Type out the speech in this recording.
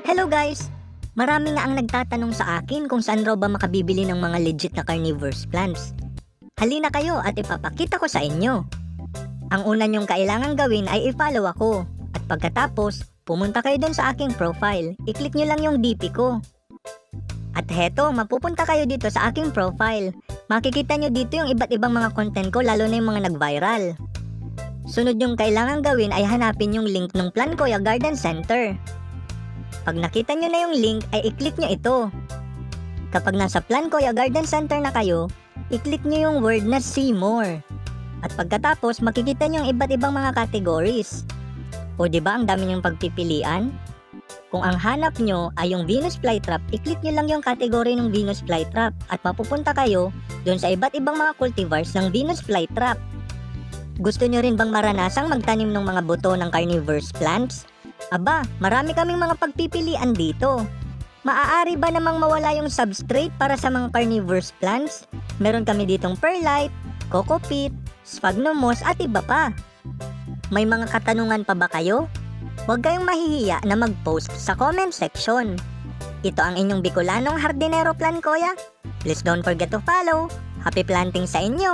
Hello guys! Marami nga ang nagtatanong sa akin kung saan raw ba makabibili ng mga legit na carnivorous plants. Halina kayo at ipapakita ko sa inyo. Ang una nyong kailangan gawin ay i-follow ako. At pagkatapos, pumunta kayo dun sa aking profile. I-click nyo lang yung DP ko. At heto, mapupunta kayo dito sa aking profile. Makikita nyo dito yung iba't ibang mga content ko, lalo na yung mga nag-viral. Sunod yung kailangan gawin ay hanapin yung link ng Plan Kuya Garden Center. Pag nakita nyo na yung link ay i-click nyo ito. Kapag nasa Plan Kuya Garden Center na kayo, i-click nyo yung word na see more. At pagkatapos makikita nyo yung iba't ibang mga categories. O diba ang dami nyong pagpipilian? Kung ang hanap nyo ay yung Venus flytrap, i-click nyo lang yung category ng Venus flytrap at mapupunta kayo dun sa iba't ibang mga cultivars ng Venus flytrap. Gusto nyo rin bang maranasang magtanim ng mga buto ng carnivorous plants? Aba, marami kaming mga pagpipilian dito. Maaari ba namang mawala yung substrate para sa mga carnivorous plants? Meron kami ditong perlite, coco peat, sphagnum moss at iba pa. May mga katanungan pa ba kayo? Huwag kayong mahihiya na mag-post sa comment section. Ito ang inyong Bicolanong Hardinero Plan Kuya. Please don't forget to follow. Happy planting sa inyo!